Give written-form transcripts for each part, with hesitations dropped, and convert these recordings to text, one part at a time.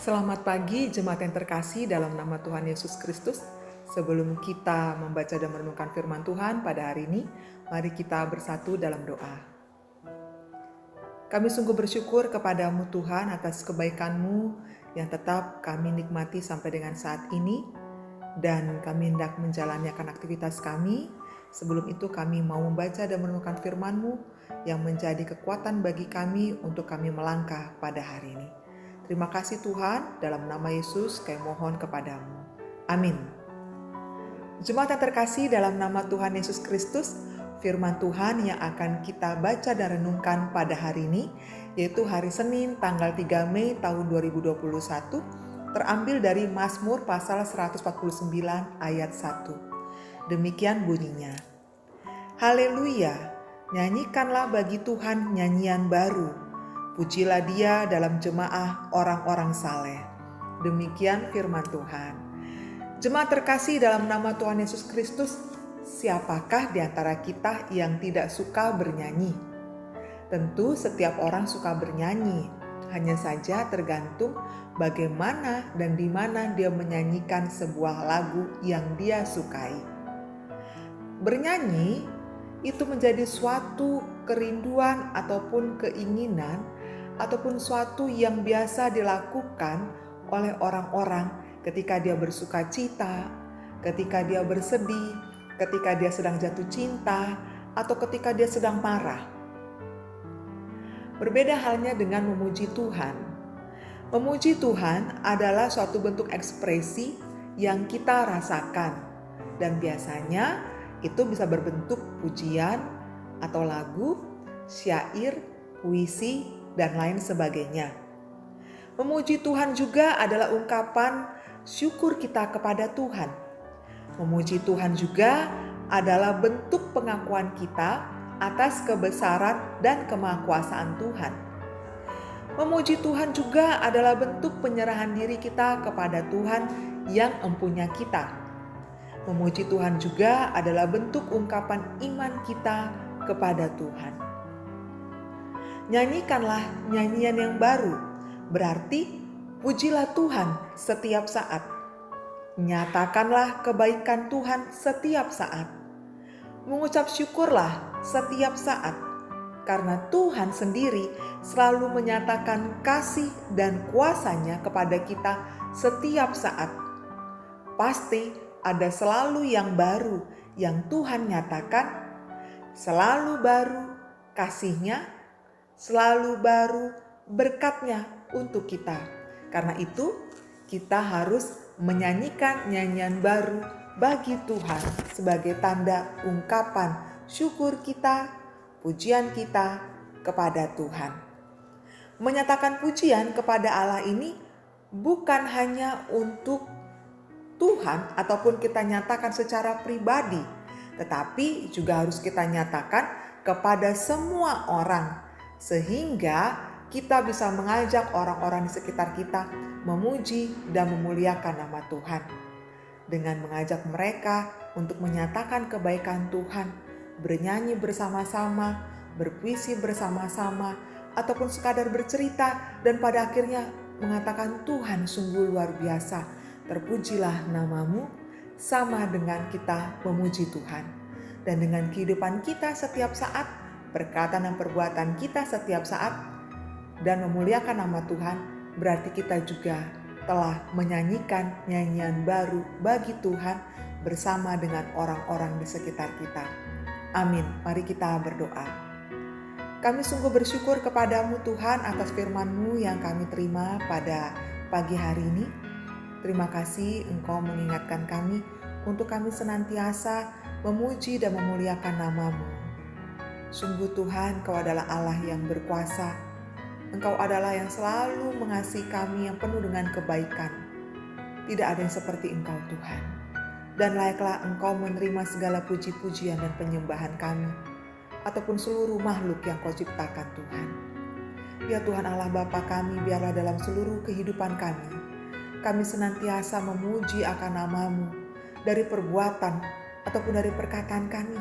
Selamat pagi jemaat yang terkasih dalam nama Tuhan Yesus Kristus. Sebelum kita membaca dan merenungkan firman Tuhan pada hari ini, mari kita bersatu dalam doa. Kami sungguh bersyukur kepadamu Tuhan atas kebaikan-Mu yang tetap kami nikmati sampai dengan saat ini, dan kami hendak menjalani akan aktivitas kami. Sebelum itu kami mau membaca dan merenungkan firman-Mu yang menjadi kekuatan bagi kami untuk kami melangkah pada hari ini. Terima kasih Tuhan, dalam nama Yesus kami mohon kepadamu. Amin. Jemaat yang terkasih dalam nama Tuhan Yesus Kristus, firman Tuhan yang akan kita baca dan renungkan pada hari ini, yaitu hari Senin tanggal 3 Mei tahun 2021, terambil dari Mazmur pasal 149 ayat 1. Demikian bunyinya. Haleluya, nyanyikanlah bagi Tuhan nyanyian baru. Pujilah Dia dalam jemaah orang-orang saleh. Demikian firman Tuhan. Jemaat terkasih dalam nama Tuhan Yesus Kristus, siapakah di antara kita yang tidak suka bernyanyi? Tentu setiap orang suka bernyanyi, hanya saja tergantung bagaimana dan di mana dia menyanyikan sebuah lagu yang dia sukai. Bernyanyi itu menjadi suatu kerinduan ataupun keinginan ataupun suatu yang biasa dilakukan oleh orang-orang ketika dia bersuka cita, ketika dia bersedih, ketika dia sedang jatuh cinta, atau ketika dia sedang marah. Berbeda halnya dengan memuji Tuhan. Memuji Tuhan adalah suatu bentuk ekspresi yang kita rasakan, dan biasanya itu bisa berbentuk pujian atau lagu, syair, puisi, dan lain sebagainya. Memuji Tuhan juga adalah ungkapan syukur kita kepada Tuhan. Memuji Tuhan juga adalah bentuk pengakuan kita atas kebesaran dan kemahakuasaan Tuhan. Memuji Tuhan juga adalah bentuk penyerahan diri kita kepada Tuhan yang empunya kita. Memuji Tuhan juga adalah bentuk ungkapan iman kita kepada Tuhan. Nyanyikanlah nyanyian yang baru, berarti pujilah Tuhan setiap saat. Nyatakanlah kebaikan Tuhan setiap saat. Mengucap syukurlah setiap saat, karena Tuhan sendiri selalu menyatakan kasih dan kuasa-Nya kepada kita setiap saat. Pasti ada selalu yang baru yang Tuhan nyatakan, selalu baru kasih-Nya, selalu baru berkat-Nya untuk kita. Karena itu kita harus menyanyikan nyanyian baru bagi Tuhan sebagai tanda ungkapan syukur kita, pujian kita kepada Tuhan. Menyatakan pujian kepada Allah ini bukan hanya untuk Tuhan ataupun kita nyatakan secara pribadi, tetapi juga harus kita nyatakan kepada semua orang, sehingga kita bisa mengajak orang-orang di sekitar kita memuji dan memuliakan nama Tuhan. Dengan mengajak mereka untuk menyatakan kebaikan Tuhan, bernyanyi bersama-sama, berpuisi bersama-sama, ataupun sekadar bercerita dan pada akhirnya mengatakan Tuhan sungguh luar biasa, terpujilah namamu, sama dengan kita memuji Tuhan. Dan dengan kehidupan kita setiap saat, perkataan dan perbuatan kita setiap saat, dan memuliakan nama Tuhan, berarti kita juga telah menyanyikan nyanyian baru bagi Tuhan bersama dengan orang-orang di sekitar kita. Amin. Mari kita berdoa. Kami sungguh bersyukur kepadamu Tuhan atas firman-Mu yang kami terima pada pagi hari ini. Terima kasih Engkau mengingatkan kami untuk kami senantiasa memuji dan memuliakan nama-Mu. Sungguh Tuhan, Engkau adalah Allah yang berkuasa. Engkau adalah yang selalu mengasihi kami yang penuh dengan kebaikan. Tidak ada yang seperti Engkau Tuhan. Dan layaklah Engkau menerima segala puji-pujian dan penyembahan kami, ataupun seluruh makhluk yang Kau ciptakan Tuhan. Ya Tuhan Allah Bapa kami, biarlah dalam seluruh kehidupan kami senantiasa memuji akan nama-Mu dari perbuatan ataupun dari perkataan kami.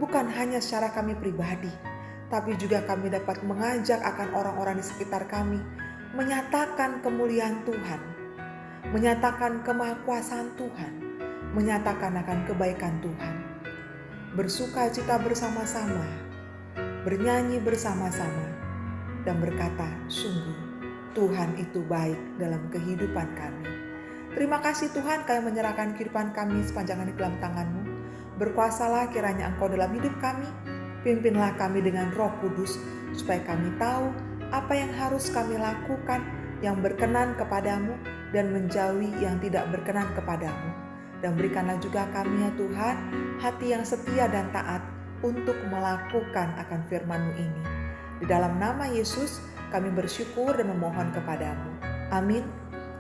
Bukan hanya secara kami pribadi, tapi juga kami dapat mengajak akan orang-orang di sekitar kami menyatakan kemuliaan Tuhan, menyatakan kemahakuasaan Tuhan, menyatakan akan kebaikan Tuhan. Bersuka cita bersama-sama, bernyanyi bersama-sama, dan berkata, sungguh Tuhan itu baik dalam kehidupan kami. Terima kasih Tuhan, Kami menyerahkan kehidupan kami sepanjang hari dalam tangan-Mu. Berkuasalah kiranya Engkau dalam hidup kami, pimpinlah kami dengan Roh Kudus, supaya kami tahu apa yang harus kami lakukan yang berkenan kepadamu dan menjauhi yang tidak berkenan kepadamu. Dan berikanlah juga kami ya Tuhan, hati yang setia dan taat untuk melakukan akan firman-Mu ini. Di dalam nama Yesus kami bersyukur dan memohon kepadamu. Amin.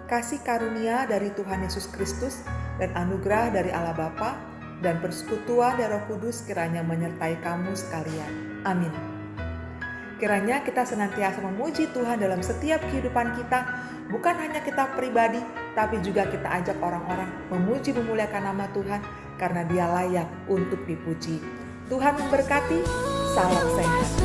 Kasih karunia dari Tuhan Yesus Kristus dan anugerah dari Allah Bapa dan persekutuan dari Roh Kudus kiranya menyertai kamu sekalian. Amin. Kiranya kita senantiasa memuji Tuhan dalam setiap kehidupan kita, bukan hanya kita pribadi, tapi juga kita ajak orang-orang memuji memuliakan nama Tuhan karena Dia layak untuk dipuji. Tuhan memberkati, salam sehat.